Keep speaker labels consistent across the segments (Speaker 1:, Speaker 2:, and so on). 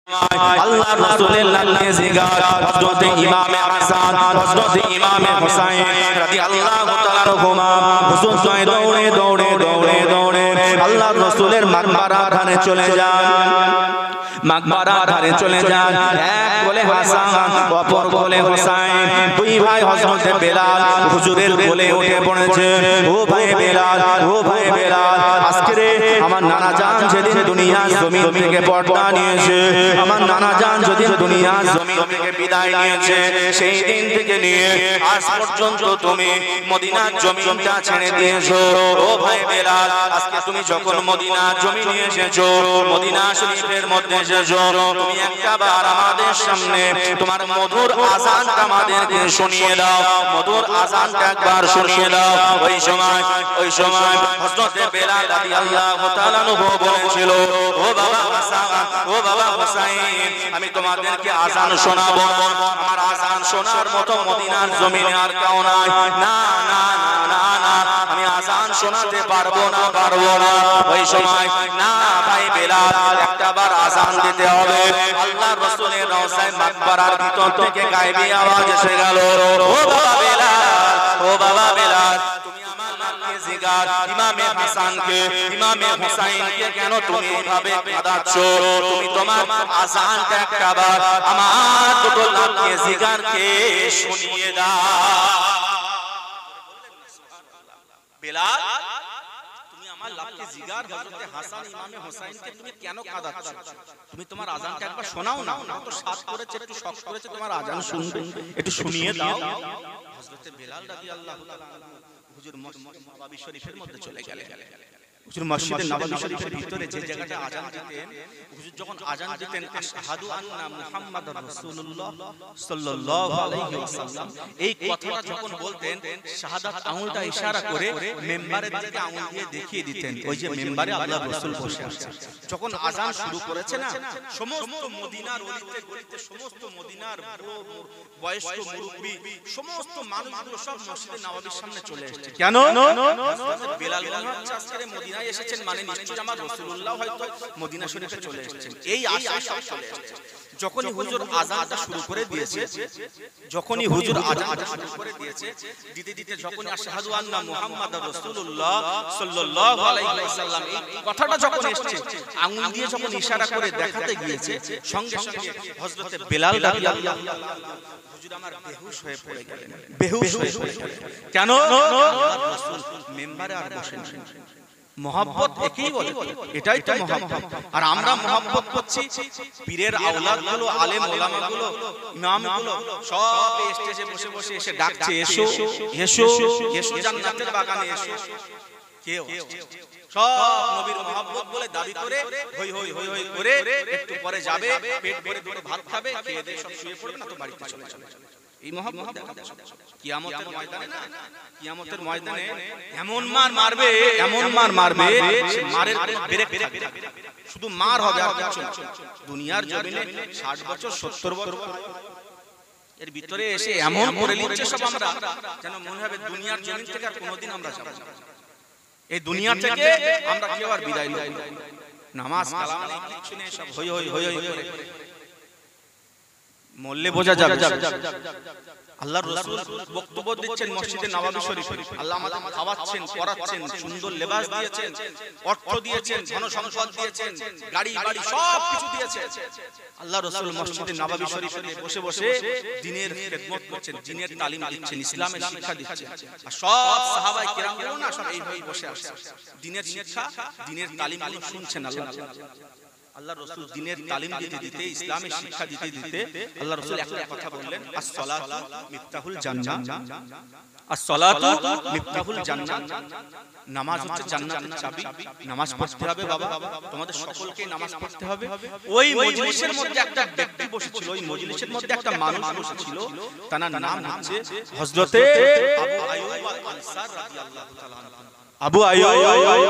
Speaker 1: আল্লাহ রাসূলের নামে জিগার হযরত ইমামে হাসান হযরত ইমামে হুসাইন রাদিয়াল্লাহু তাআলা রহুমা হুজুর জয় দৌড়ে দৌড়ে দৌড়ে দৌড়ে আল্লাহ রাসূলের মাকবারা ধারে চলে যান মাকবারা ধারে চলে যান এক কোলে হাসান অপর কোলে হুসাইন দুই ভাই হযরত বেলাল হুজুরের কোলে উঠে পড়েছে ও ভাই বেলাল ও ভাই বেলাল আজকে রে আমার নানা জান যেদিন দুনিয়ার জমিন থেকে পর্দা নিয়েছে আমার নানা জান যেদিন দুনিয়ার জমিন থেকে বিদায় নিয়েছে সেই দিন থেকে নিয়ে আজ পর্যন্ত তুমি মদিনার জমিনটা ছেড়ে দিয়েছো ও ভাই বেলাল আজকে তুমি যখন মদিনার জমিনে এসেছো মদিনা শরীফের মধ্যে এসেছো তুমি একবার আমাদের সামনে তোমার মধুর আযানটা আমাদেরকে শুনিয়ে দাও মধুর আযানটা একবার শুনিয়ে দাও ওই সময় হযরত বেলাল রাদিয়াল্লাহু তাআলা আনহু বলেছিল ও বাবা হাসান ও বাবা হুসাইন আমি তোমাদেরকে আযান শোনাবো আমার আযান শোনার মতো মদিনার জমিনে আর কেউ নাই না না না না আমি আযান শোনাতে পারবো না ওই সময় না ভাই বেলাল একটাবার আযান দিতে হবে আল্লাহর রাসূলের রওজায়ে মাকবারার ভিতর থেকে গায়বী আওয়াজ এসে গেল ও বাবা বেলাল ও বাবা বেলাল তুমি আমার নামে জিগার ইমামে হাসানকে ইমামে হুসাইনকে কেন তুমি এইভাবে কাঁদাচ্ছো তুমি তোমার আযানটা একটাবার আমার দুটো নামে জিগারকে শুনিয়ে দাও বেলাল তুমি আমার লাভকে জিগার হযরত হাসান ইমামে হুসাইনকে তুমি কেন কাঁদাচ্ছো তুমি তোমার আযানটা একবার শোনাও না তো সাত করেছে একটু শক করেছে তোমার আযান শুনবে একটু শুনিয়ে দাও হযরত বেলাল রাদিয়াল্লাহু তাআলা হুজুর নববী শরীফের মধ্যে চলে গেলেন হুজুর মসজিদে নববী শরীফের ভিতরে যে জায়গাটা আযান দিতেন হুজুর যখন আযান দিতেন আশহাদু আন্না মুহাম্মাদুর রাসূলুল্লাহ সাল্লাল্লাহু আলাইহি ওয়াসাল্লাম এই কথাটা যখন বলতেন শাহাদাত আঙ্গুলটা ইশারা করে মিম্বারের দিকে আঙ্গুল দিয়ে দেখিয়ে দিতেন ওই যে মিম্বারে আল্লাহর রাসূল বসে আছেন যখন আযান শুরু করেছে না সমস্ত মদিনার অলিতে গলিতে সমস্ত মদিনার বয়স্ক মুরব্বি সমস্ত মানুষগুলো সব মসজিদে নববীর সামনে চলে এসেছে কেন বেলাল মনে আজকে মদিনায় এসেছেন মানে নিশ্চয়ই আমার রাসূলুল্লাহ হয়তো মদিনা শরীফে চলে এসেছেন এই আশায় সব চলে এসেছে যখনই হুজুর আযানটা শুরু করে দিয়েছে দিতে দিতে যখনই আশহাদু আন্না মুহাম্মাদুর রাসূলুল্লাহ সাল্লাল্লাহু আলাইহি ওয়াসাল্লাম এই কথাটা যখন এসেছে আঙ্গুল দিয়ে যখন ইশারা করে দেখাতে গিয়েছে সঙ্গে সঙ্গে হযরত বেলাল রাদিয়াল্লাহু তাআলা হুজুর আমার বেহুশ হয়ে পড়ে গেলেন কেন আল্লাহর রাসূল মিম্বারে আর বসেন मोहब्बत একই বলে এটাই তো मोहब्बत আর আমরা मोहब्बत করছি পীরের আওলাদ গুলো আলেম ওলামা গুলো ইমাম গুলো সব স্টেজে বসে বসে এসে ডাকছে এসো এসো এসো জান্নাতের বাগানে এসো কেউ সব নবীর मोहब्बत বলে দাবি করে হই হই হই হই করে একটু পরে যাবে পেট ভরে দুটো ভাত খাবে খেয়ে দিয়ে সব শুয়ে পড়বে না তো বাড়িতে চলে যাবে এই मोहब्बत কিয়ামতের ময়দানে না কিয়ামতের ময়দানে এমন মার মারবে মারের ব্রেক থাকবে শুধু মার হবে আর কিছু না দুনিয়ার জমিনে 60 বছর 70 বছর এর ভিতরে এসে এমন করে লিখছে সব আমরা যেন মনে হবে দুনিয়ার জমিন থেকে আর কোনোদিন আমরা যাব না এই দুনিয়া থেকে আমরা কেউ আর বিদায় লই নামাজ কালাম কিছু নেই সব হই হই হই হই করে মোল্লে বোঝা যাবে আল্লাহর রাসূল বক্তব্য দিচ্ছেন মসজিদে নববী শরীফে আল্লাহ আমাদের খাওয়াচ্ছেন পরাচ্ছেন সুন্দর লেবাস দিয়েছেন অর্থ দিয়েছেন ধন সম্পদ দিয়েছেন গাড়ি বাড়ি সব কিছু দিয়েছেন আল্লাহর রাসূল মসজিদে নববী শরীফে বসে বসে দ্বীনের খিদমত করছেন দ্বীনের তালিম দিচ্ছেন ইসলামের শিক্ষা দিচ্ছেন আর সব সাহাবায়ে কিরামগুলো না সব এইভাবেই বসে আছে দ্বীনের শিক্ষা দ্বীনের তালিম শুনছেন আল্লাহর রাসূল দ্বীনের তালিম দিতে দিতে ইসলামের শিক্ষা দিতে দিতে আল্লাহর রাসূল একটা কথা বললেন as-সালাতু মিফতাহুল জান্নাহ as-সালাতু মিফতাহুল জান্নাহ নামাজ হচ্ছে জান্নাতের চাবি নামাজ পড়তে হবে বাবা তোমাদের সকলকে নামাজ পড়তে হবে ওই মজলিসের মধ্যে একটা ব্যক্তি বসেছিল ওই মজলিসের মধ্যে একটা মানুষ বসেছিল তার নাম হচ্ছে হযরতে আবু আইয়ুব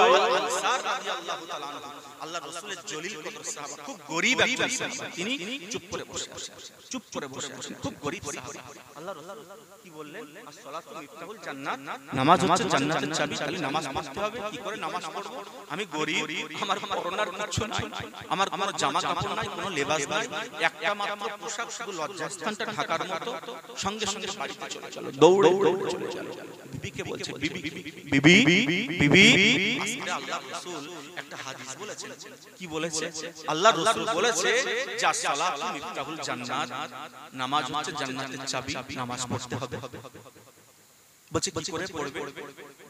Speaker 1: আল-আনসার রাদিয়াল্লাহু তাআলা আনহু আল্লাহ রাসূলের জলিল কদর সাহাবা, খুব গরীব একজন সাহাবা, তিনি চুপ করে বসে আছেন, চুপ করে বসে আছেন, খুব গরীব সাহাবা। আল্লাহ রাসূল কি বললেন? as-salatu মিফতাহুল জান্নাত, নামাজ হচ্ছে জান্নাতের চাবি। তাহলে নামাজ পড়তে হবে। কি করে নামাজ পড়ব? আমি গরীব, আমার পরনার কিছু নাই, আমার কোনো জামা কাপড় নাই, কোনো লেবাস নাই, একটা মাত্র পোশাক, শুধু লজ্জাস্থানটা ঢাকার মতো। সঙ্গে সঙ্গে বাড়িতে চলে চলো, দৌড়ে দৌড়ে চলে চলো। বিবিকে বলছে, বিবি বিবি বিবি, আজকে আল্লাহ রাসূল একটা হাদিস বলেছেন। কি বলেছে? আল্লাহ রাসূল বলেছে যে as-salatu মিফতাহুল জান্নাত, নামাজ হচ্ছে জান্নাতের চাবি, নামাজ পড়তে হবে। বলছে কি করে পড়বে?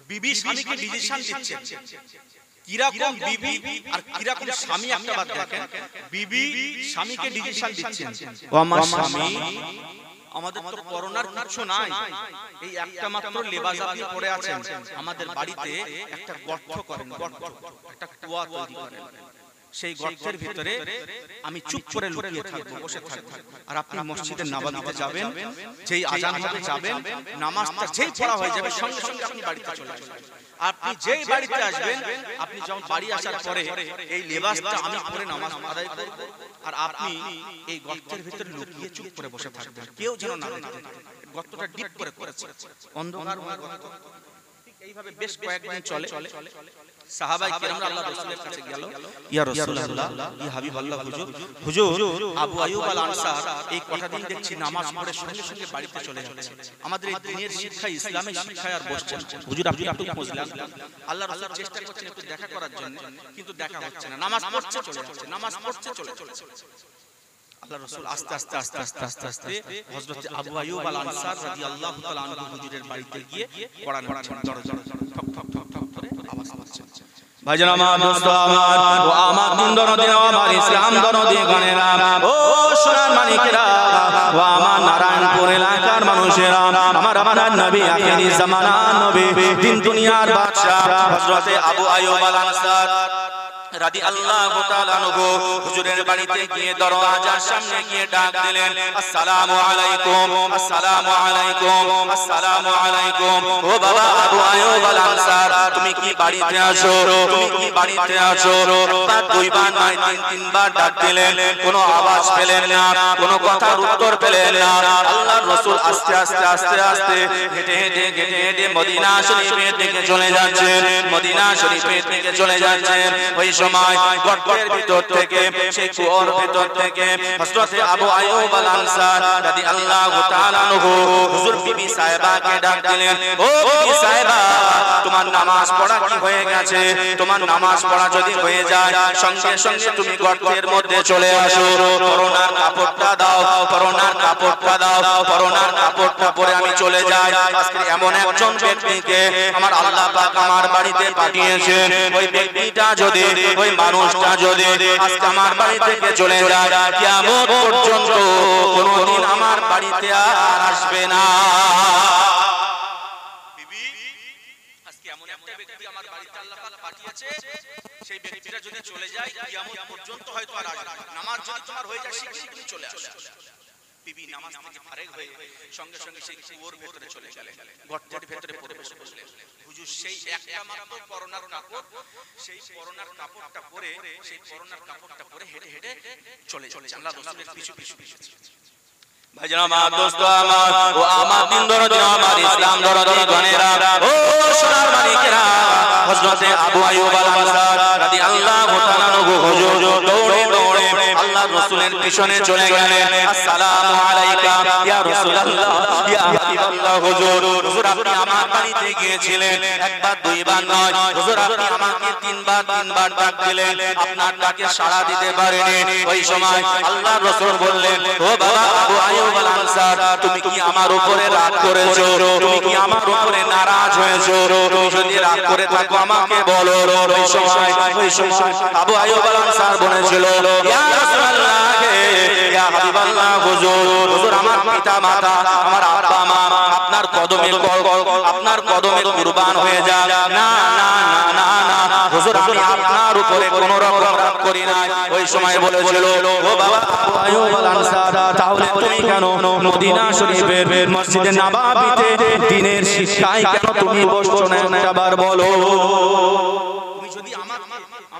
Speaker 1: বিবি স্বামীকে ডিসিশন দিচ্ছে, কিরকম বিবি আর কিরকম স্বামী। একটা বাত দেখেন, বিবি স্বামীকে ডিসিশন দিচ্ছেন, ও আমার স্বামী, আমাদের তো করোনার কিছু নাই, এই একটা মাত্র লেবাস আপনি পরে আছেন, আমাদের বাড়িতে একটা গর্ত করেন, গর্ত, একটা কুয়া তৈরি করেন, সেই গর্তের ভিতরে আমি চুপ করে লুকিয়ে থাকবো, বসে থাকবো, আর আপনি মসজিদের নামাজে যাবেন, যেই আযান হবে যাবেন, নামাজটা যেই পড়া হয়ে যাবে সঙ্গে সঙ্গে আপনি বাড়িতে চলে আসবেন। আপনি যেই বাড়িতে আসবেন, আপনি যখন বাড়ি আসার পরে এই লেবাসটা আমি পরে নামাজ আদায় করব, আর আপনি এই গর্তের ভিতরে লুকিয়ে চুপ করে বসে থাকবেন, কেউ যেন না দেখে। গর্তটা ডিপ করে করেছে, অন্ধকারময় গর্ত। এইভাবে বেশ কয়েকদিন চলে। সাহাবায়ে কেরামরা আল্লাহ রাসূলের কাছে গেল, ইয়া রাসূলুল্লাহ, ইয়া হাবিবাল্লাহ, হুজুর আবু আইয়ুব আল আনসার এই কটা দিন দেখছি নামাজ পড়ে সঙ্গে সঙ্গে বাড়িতে চলে যাচ্ছে, আমাদের এই দিনের শিক্ষা, ইসলামের শিক্ষায় আর বসছেন। হুজুর আপনি একটু বুঝলেন? আল্লাহ রাসূল চেষ্টা করছেন একটু দেখা করার জন্য, কিন্তু দেখা হচ্ছে না, নামাজ পড়ছে চলে যাচ্ছে, নামাজ পড়ছে চলে যাচ্ছে। আল্লাহ রাসূল আস্তে আস্তে আস্তে আস্তে আস্তে আস্তে হযরত আবু আইয়ুব আল আনসার রাদিয়াল্লাহু তাআলা আনহু হুজুরের বাড়িতে গিয়ে কোরআন পড়ছেন, দরজা ঠক ঠক ঠক ঠক করে আওয়াজ হচ্ছে। ভাইজান আমার, দোস্ত আমার, ও আমার দিন দরদি, আমার ইসলাম দরদি গানেরা, ও সোনার মানিকেরা, ও আমার নারায়ণপুর এলাকার মানুষেরা, আমার নবী, আখিরি জামানার নবী, দিন দুনিয়ার বাদশা হযরত আবু আইয়ুব আল আনসার রাদিয়াল্লাহু তাআলা আনহু হুজুরের বাড়িতে গিয়ে দরওয়াজার সামনে গিয়ে ডাক দিলেন, আসসালামু আলাইকুম, আসসালামু আলাইকুম, আসসালামু আলাইকুম। ও বাবা আবু আইয়ুব আল আনসার, তুমি কি বাড়িতে আছো? তুমি কি বাড়িতে আছো? একবার দুইবার নয়, তিনবার ডাক দিলেন, কোনো আওয়াজ পেলেন না, কোনো কথার উত্তর পেলেন না। আল্লাহর রাসূল আস্তে আস্তে আস্তে আস্তে হেঁটে হেঁটে হেঁটে হেঁটে মদিনা শরীফের দিকে চলে যাচ্ছেন, মদিনা শরীফের দিকে চলে যাচ্ছেন। ওই সময় গর্তের ভিতর থেকে, সেই কুয়োর ভিতর থেকে হযরত আবু আইয়ুব আল আনসার রাদিয়াল্লাহু তাআলা আনহু হুজুর বিবি সাহেবাকে ডাক দিলেন, ও বিবি সাহেবা, তোমার নামাজ পড়া কি হয়ে গেছে? তোমার নামাজ পড়া যদি হয়ে যায়, সঙ্গে সঙ্গে তুমি গর্তের মধ্যে চলে আসো, করোনার কাপড়টা দাও, করোনার কাপড়টা দাও, করোনার কাপড়টা পরে আমি চলে যাই। আজকে এমন একজন ব্যক্তিকে আমার আল্লাহ পাক আমার বাড়িতে পাঠিয়েছেন, ওই ব্যক্তিটা যদি, ওই মানুষটা যদি আজকে আমার বাড়ি থেকে চলে যায়, কিয়ামত পর্যন্ত কোনদিন আমার বাড়িতে আর আসবে না। বিবি, আজকে এমন একটা ব্যক্তি আমার বাড়িতে আল্লাহ পাক পাঠিয়েছে, সেই ব্যক্তিটা যদি চলে যায়, কিয়ামত পর্যন্ত হয়তো আর আসবে না। নামাজ যদি তোমার হয়ে যায়, শিগগিরই তুমি চলে আসো। বিবি নামাজ থেকে ফারেগ হয়ে সঙ্গে সঙ্গে সেই কুয়োর ভেতরে চলে গেলেন, গর্তের ভেতরে প্রবেশ করলেন। হুজুর সেই একটা মাত্র করোনার কাপড়, সেই করোনার কাপড়টা পরে, সেই করোনার কাপড়টা পরে হেঁটে হেঁটে চলে যাচ্ছেন আল্লাহ রাসূলের পিছু পিছু। ভাইজান আমার, দোস্ত আমার, ও আমার দিন দরদি, আমার ইসলাম দরদি গানেরা, ও সোনার মানিকেরা, হযরত আবু আইয়ুব আল আনসার রাদিয়াল্লাহু তাআলা আনহু হুজুর দৌড়ে দৌড়ে আল্লাহর রাসূলের পিছনে চলে গেলেন। আসসালামু আলাইকা ইয়া রাসূলুল্লাহ, ইয়া হাবিবাল্লাহ। হুজুর, হুজুর আপনি আমার বাড়িতে গিয়েছিলেন, একবার দুইবার নয়, হুজুর আপনি আমাকে তিনবার ডাক দিলেন, আপনার ডাকে সাড়া দিতে পারিনি। ওই সময় আল্লাহর রাসূল বললেন, ও বাবা আবু আইয়ুব আল আনসার, তুমি কি আমার উপরে রাগ করেছো? তুমি কি আমার উপরে নারাজ হয়েছো? তুমি যদি রাগ করে থাকো আমাকে বলো। ওই সময় আবু আইয়ুব আল আনসার বলেছিল, ইয়া রাসূলুল্লাহ, ইয়া হাবিবাল্লাহ, হুজুর আমার পিতা মাতা, আমার আব্বা মা আপনার কদমে কুরবান হয়ে যাক। না না না না না হুজুর, আমি আপনার উপরে কোনো রকম রাগ করি না। ওই সময় বলেছিল, ও বাবা আবু আইয়ুব আল আনসার, তাহলে তুমি কেন মদিনা শরীফের মসজিদে নববীতে দ্বীনের শিক্ষায় কেন তুমি বসছো না? একবার বলো। তুমি যদি আমার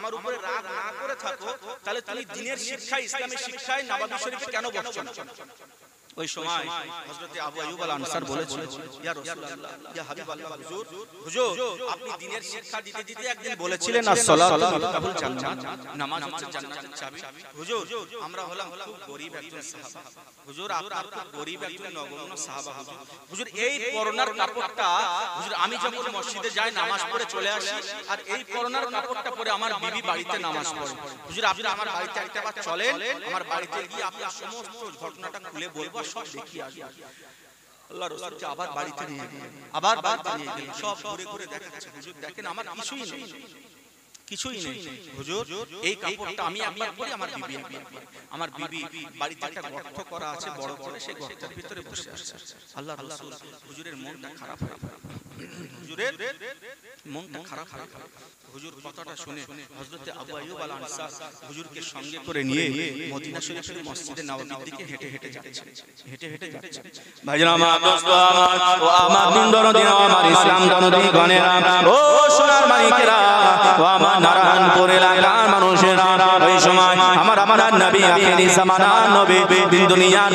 Speaker 1: আমার উপরে রাগ না করে থাকো তাহলে তুমি দ্বীনের শিক্ষায় ইসলামের শিক্ষায় নববী শরীফে কেন বসছো না? ওই সময় হযরত আবু আইয়ুব আল আনসার বলেছিল, ইয়া রাসূলুল্লাহ, ইয়া হাবিবাল্লাহ, হুজুর আপনি দ্বীনের শিক্ষা দিতে দিতে একদিন বলেছিলেন as-সালাতু মিফতাহুল জান্নাত, নামাজ হচ্ছে জান্নাতের চাবি। হুজুর আমরা হলাম খুব গরীব একজন সাহাবা, হুজুর আপনার খুব গরীব একজন নগণ্য সাহাবা। হুজুর এই করোনার কাপড়টা, হুজুর আমি যখন মসজিদে যাই নামাজ পড়ে চলে আসি, আর এই করোনার কাপড়টা পরে আমার বিবি বাড়িতে নামাজ পড়ে। হুজুর আপনি আমার বাড়িতে একটাবার চলেন, আমার বাড়িতে গিয়ে আপনার সমস্ত ঘটনাটা খুলে বলবো, সব দেখিয়ে আসবো। আল্লাহর রাসূলকে আবার বাড়িতে নিয়ে গেলেন, আবার বাড়িতে নিয়ে গেলেন, সব ঘুরে ঘুরে দেখাচ্ছে, হুজুর দেখেন আমার কিছুই নেই, কিছুই নেই হুজুর, এই কাপড়টা আমি একবার পরি, আমার বিবি একবার পরে। আমার বিবি বাড়িতে একটা গর্ত করা আছে বড় করে, সেই গর্তের ভিতরে বসে আছে। আল্লাহর রাসূল হুজুরের মনটা খারাপ হয়ে গেল, হুজুরের মনটা খারাপ হয়ে গেল। হুজুর কথাটা শুনে হযরত আবু আইয়ুব আল আনসার হুজুরকে সঙ্গে করে নিয়ে মদিনা শরীফের মসজিদে নববীর দিকে হেঁটে হেঁটে যাচ্ছে, হেঁটে হেঁটে যাচ্ছে। ভাইজান আমার, দোস্ত আমার, ও আমার দিন দরদি, আমার ইসলাম দরদি গণেরা, ও সোনার মানিকেরা, ও আমার নারায়ণপুর এলাকার মানুষেরা, ওই সময় আমার নবী আখিরি জামানার নবী, দিন দুনিয়ার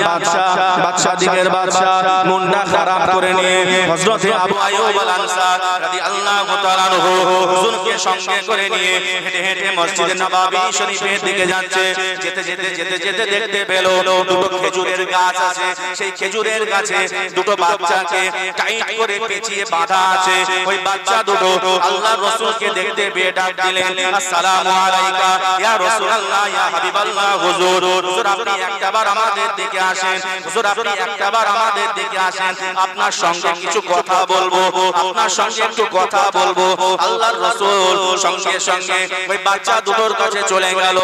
Speaker 1: বাদশা দিকের বাদশা মনটা খারাপ করে নিয়ে হযরত আবু আইয়ুব আল আনসার রাদিয়াল্লাহু তাআলা আনহু হুজুরকে সঙ্গে করে নিয়ে হেঁটে হেঁটে মসজিদে নববী শরীফের দিকে যাচ্ছে। যেতে যেতে যেতে যেতে দেখতে পেল দুটো খেজুরের গাছ আছে, সেই খেজুরের গাছে দুটো বাচ্চাকে টাইট করে পেঁচিয়ে বাঁধা আছে। ওই বাচ্চা দুটো আল্লাহর রাসূলকে দেখতে পেয়ে ডাক দিলেন, আসসালামু আলাইকা ইয়া রাসূলুল্লাহ, ইয়া হাবিবাল্লাহ, হুজুর হুজুর আপনি একটাবার আমাদের দিকে আসেন, হুজুর আপনি একটাবার আমাদের দিকে আসেন, আপনার সঙ্গে কিছু কথা বলবো, আপনার সঙ্গে একটু কথা বলবো। আল্লাহর রাসূল সঙ্গে সঙ্গে ওই বাচ্চা দুটোর কাছে চলে গেল।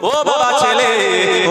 Speaker 1: ও বাবা ছেলে,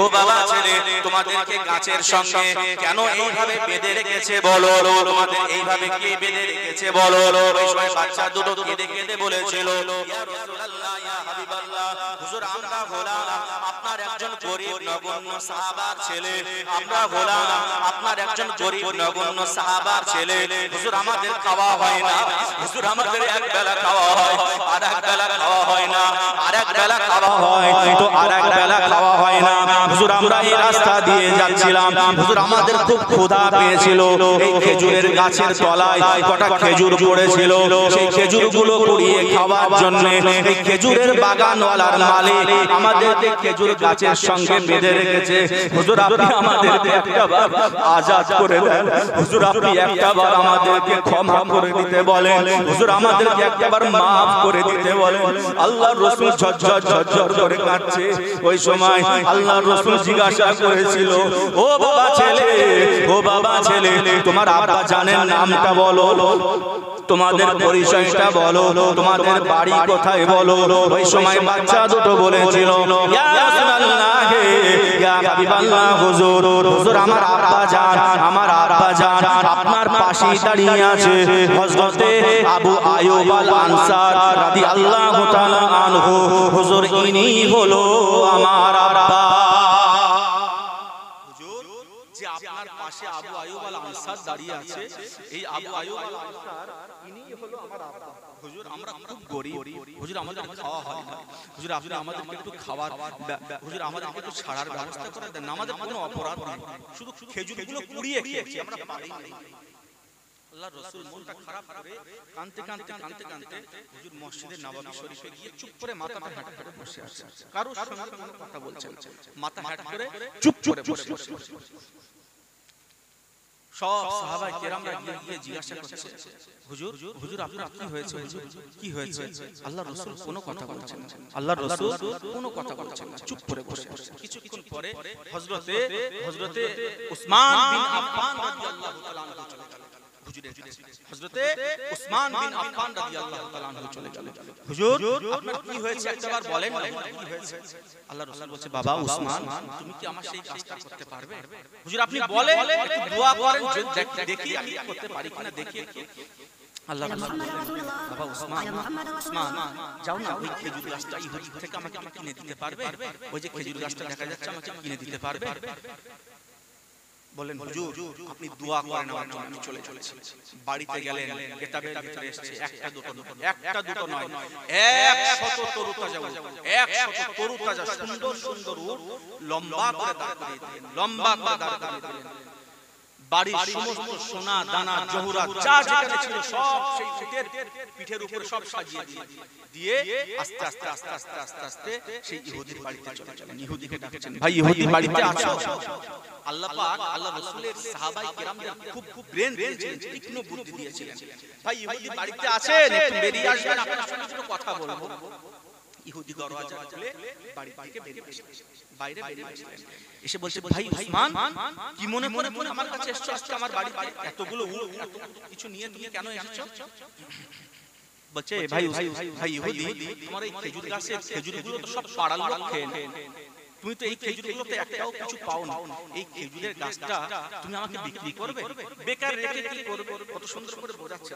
Speaker 1: ও বাবা ছেলে, তোমাদেরকে গাছের সঙ্গে কেন এইভাবে বেঁধে রেখেছে বলো, তোমাদের এইভাবে কে বেঁধে রেখেছে বলো? ওই সময় বাচ্চা দুটো কেঁদে কেঁদে বলেছিল, ইয়া রাসূলুল্লাহ, ইয়া হাবিবাল্লাহ, হুজুর আমরা হলাম আপনার একজন গরীব নগণ্য সাহাবার ছেলে, আমরা হলাম আপনার একজন গরীব নগণ্য সাহাবার ছেলে। হুজুর আমাদের খাওয়া হয় না, হুজুর আমাদের এক বেলা খাওয়া হয়, আর এক বেলা খাওয়া হয় না, আর এক বেলা খাওয়া হয় তো আর এক বেলা খাওয়া হয় না। হুজুর আমরা এই রাস্তা দিয়ে যাচ্ছিলাম, হুজুর আমাদের খুব ক্ষুধা পেয়েছিল, এই খেজুরের গাছের তলায় কটা খেজুর পড়েছিল, সেই খেজুরগুলো কুড়িয়ে খাওয়ার জন্য এই খেজুরের বাগানওয়ালার মালিক আমাদেরকে খেজুর গাছের সঙ্গে বেঁধে রেখেছে। হুজুর আপনি আমাদেরকে একটাবার আজাদ করে দেন, হুজুর আপনি একটাবার আমাদেরকে ক্ষমা করে দিতে বলেন, হুজুর আমাদেরকে একটাবার মাফ করে দিতে বলেন। আল্লাহর রাসূল ঝরঝর ঝরঝর করে কাঁদছে। ওই সময় আল্লাহর রাসূল জিজ্ঞাসা করেছিল, ও বাবা ছেলে, ও বাবা ছেলে, তোমার আব্বা জানেন নামটা বলো, তোমাদের পরিচয়টা বলো, তোমাদের বাড়ি কোথায় বলো। ওই সময় বাচ্চা দুটো বলেছিল, ইয়া রাসূলুল্লাহ, ইয়া হাবিবাল্লাহ, হুজুর হুজুর আমার আব্বা জান, আমার আব্বা জান আপনার পাশেই দাঁড়িয়ে আছে হযরতে আবু আইয়ুব আল আনসার রাদিয়াল্লাহু তাআলা আনহু, হুজুর ইনি হলো আমার আব্বা। হুজুর যে আপনার পাশে আবু আইয়ুব আল আনসার দাঁড়িয়ে আছে, এই আবু আইয়ুব আল আনসার ইনি হলো আমার আব্বা। হুজুর আমরা খুব গরীব, হুজুর আমাদের খাওয়া হয় না, হুজুর আপনি আমাদেরকে একটু খাবার, হুজুর আমাদেরকে একটু ছাড়ার ব্যবস্থা করে দেন, আমাদের কোনো অপরাধ নেই, শুধু খেজুরগুলো কুড়িয়ে খেয়েছি, আমরা পারি না। আল্লাহর রাসূল মনটা খারাপ করে কাঁদতে কাঁদতে কাঁদতে কাঁদতে হুজুর মসজিদের নববী শরীফে গিয়ে চুপ করে মাথাটা হেঁট করে বসে আছে, কারোর সঙ্গে কোনো কথা বলছেন, মাথা হেঁট করে চুপ করে বসে বসে। সব সাহাবায়ে কেরামরা গিয়ে জিজ্ঞাসা করছে, হুজুর হুজুর আপনার কি হয়েছে, হুজুর কি হয়েছে? আল্লাহর রাসূল কোনো কথা বলছেন না, আল্লাহর রাসূল কোনো কথা বলছেন না, চুপ করে বসে আছে। কিছুক্ষণ পরে হযরতে উসমান বিন আফফান রাদিয়াল্লাহু তাআলা আনহু চলে গেলেন। হযরতে উসমান বিন আফফান রাদিয়াল্লাহু তাআলা আনহু চলে গেলেন, হুজুর আপনার কি হয়েছে একবার বলেন না, কি হয়েছে? আল্লাহর রাসূল বলছে, বাবা উসমান, তুমি কি আমার সেই কাজটা করতে পারবে? হুজুর আপনি বলেন, একটু দোয়া করেন, দেখি আমি করতে পারি কিনা দেখি। আল্লাহ রাসূল বললেন, বাবা উসমান, উসমান যাও না, ওই খেজুর গাছটা ইহুদি থেকে আমাকে কিনে দিতে পারবে? ওই যে খেজুর গাছটা দেখা যাচ্ছে আমাকে কিনে দিতে পারবে? বলেন হুজুর আপনি দোয়া করেন আমার জন্য, আমি চলে চলেছি। বাড়িতে গেলেন, কিতাবের ভিতরে এসেছে একটা দুটো নয়, 100 তরুতাজা উট, 100 তরুতাজা সুন্দর সুন্দর উট লম্বা করে দাঁড় করিয়ে দিলেন, লম্বা করে দাঁড় করিয়ে দিলেন। বাড়ির সমস্ত সোনা দানা জহুরা যা যেখানে ছিল সব সেই উটের পিঠের উপরে সব সাজিয়ে দিয়ে আস্তে আস্তে আস্তে আস্তে আস্তে আস্তে সেই ইহুদির বাড়িতে চলে গেলেন। ইহুদিকে ডাকছেন, ভাই ইহুদি বাড়িতে আছো? আল্লাহ পাক আল্লাহ রাসূলের সাহাবায়ে কেরামদের খুব খুব ব্রেন দিয়েছিলেন, তীক্ষ্ণ বুদ্ধি দিয়েছিলেন। ভাই ইহুদি বাড়িতে আছেন, একটু বেরিয়ে আসবেন, আপনার সঙ্গে একটু কথা বলবো। ইহুদি দরজা খুলে বাড়ি থেকে বেরিয়ে আসলেন, বাইরে বেরিয়ে আসলেন। এসে বলছে, ভাই উসমান কি মনে করে তুমি আমার কাছে এসেছো আজকে আমার বাড়িতে? এতগুলো এত কিছু নিয়ে তুমি কেন এসেছো? বলছে, ভাই ইহুদি তোমার এই খেজুর গাছের খেজুরগুলো তো সব পাড়ার লোক খেয়ে নেয়, তুমি তো এই খেজুরগুলোতে একটাও কিছু পাও না, এই খেজুরের গাছটা তুমি আমাকে বিক্রি করবে? বেকার রেখে কি করবে? কত সুন্দর করে বোঝাচ্ছে,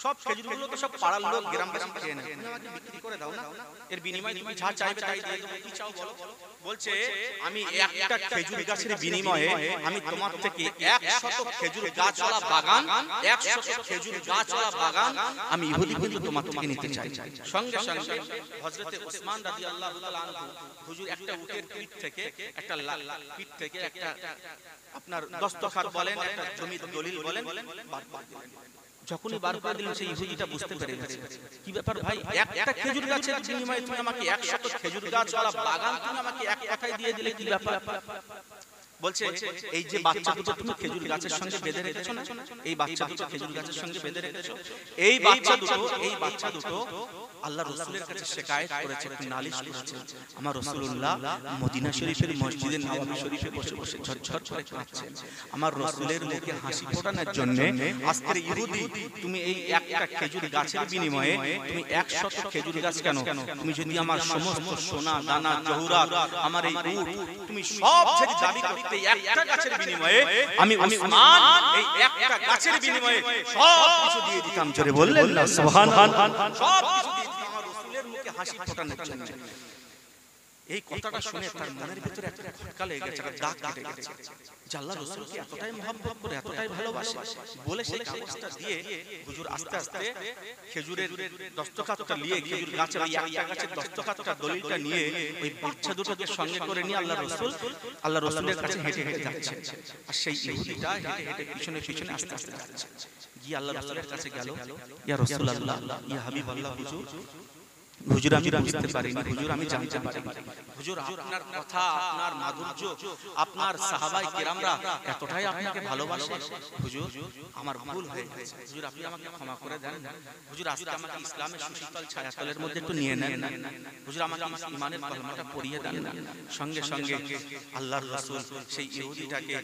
Speaker 1: সব খেজুরগুলো তো সব পাড়ার লোক গ্রামবাসী খেয়ে নেয়, তুমি আমাকে বিক্রি করে দাও না, এর বিনিময়ে তুমি যা চাইবে তাই দিয়ে দেব, কি চাও বলো? বলছে, আমি একটা খেজুর গাছের বিনিময়ে আমি তোমার থেকে 100 খেজুর গাছওয়ালা বাগান, 100 খেজুর গাছওয়ালা বাগান আমি ইহুদি কিন্তু তোমার থেকে নিতে চাই। সঙ্গে সঙ্গে হযরতে ওসমান রাদিয়াল্লাহু তাআলা আনহু হুজুর একটা উটের পিঠ থেকে একটা পিঠ থেকে একটা আপনার দস্তখাত বলেন, একটা জমির দলিল বলেন, বার দিলেন। যখনই বার করে দিলেন সেই ইহুদিটা বুঝতে পেরে গেছে, কি ব্যাপার ভাই, একটা খেজুর গাছের বিনিময়ে তুমি আমাকে 100 খেজুর গাছওয়ালা বাগান তুমি আমাকে এক কথায় দিয়ে দিলে, কি ব্যাপার? বলছে, এই যে বাচ্চা দুটো তুমি খেজুর গাছের সঙ্গে বেঁধে রেখেছো না, এই বাচ্চা দুটো খেজুর গাছের সঙ্গে বেঁধে রেখেছো, এই বাচ্চা দুটো আল্লাহ রাসূলের কাছে শিকায়েত করেছে, নালিশ করেছে। আমার রাসূলুল্লাহ মদিনা শরীফের মসজিদে নববী শরীফে বসে বসে ঝরঝর করে কাঁদছেন। আমার রাসূলের মুখে হাসি ফোটানোর জন্য আজকের ইহুদি তুমি এই একটা খেজুর গাছের বিনিময়ে তুমি 100 খেজুর গাছ কেন, তুমি যদি আমার সমস্ত সোনা দানা জহুরাত আমার এই উট তুমি সব ছেড়ে দাবি করতে একটা গাছের বিনিময়ে আমি উসমান এই একটা গাছের বিনিময়ে সব কিছু দিয়ে দিতাম। জোরে বললেন না সুবহানাল্লাহ? সব কিছু দিয়ে দিতাম আমার রাসূলের মুখে হাসি ফোটানোর জন্য। এই কথাটা শুনে তার মনের ভিতরে একটা খটকা লেগে গেছে, একটা দাগ কেটে গেছে, যে আল্লাহ রাসূলকে এতটাই মহব্বত করে, এতটাই ভালোবাসে। বলে সেই কাগজটা দিয়ে হুজুর আস্তে আস্তে খেজুরের দস্তখাতটা নিয়ে, খেজুর গাছের ওই একটা গাছের দস্তখাতটা দলিলটা নিয়ে ওই বাচ্চা দুটোকে সঙ্গে করে নিয়ে আল্লাহ রাসূলের কাছে হেঁটে হেঁটে যাচ্ছে। আর সেই ইহুদিটা হেঁটে হেঁটে পিছনে পিছনে আস্তে আস্তে যাচ্ছে, গিয়ে আল্লাহ রাসূলের কাছে গেল, ইয়া রাসূলুল্লাহ, ইয়া হাবিবাল্লাহ, হুজুর আমি বুঝতে পারিনি, হুজুর আমি জানতে পারিনি, হুজুর আপনার কথা, আপনার মাধুর্য, আপনার সাহাবায়ে কেরামরা এতটাই আপনাকে ভালোবাসে, হুজুর আমার ভুল হয়ে গেছে, হুজুর আপনি আমাকে ক্ষমা করে দেন, হুজুর আজকে আমাকে ইসলামের সুশীতল ছায়াতলের মধ্যে একটু নিয়ে নেন, হুজুর আমাকে ঈমানের কলমাটা পড়িয়ে দেন। সঙ্গে সঙ্গে আল্লাহর রাসূল সেই ইহুদিটাকে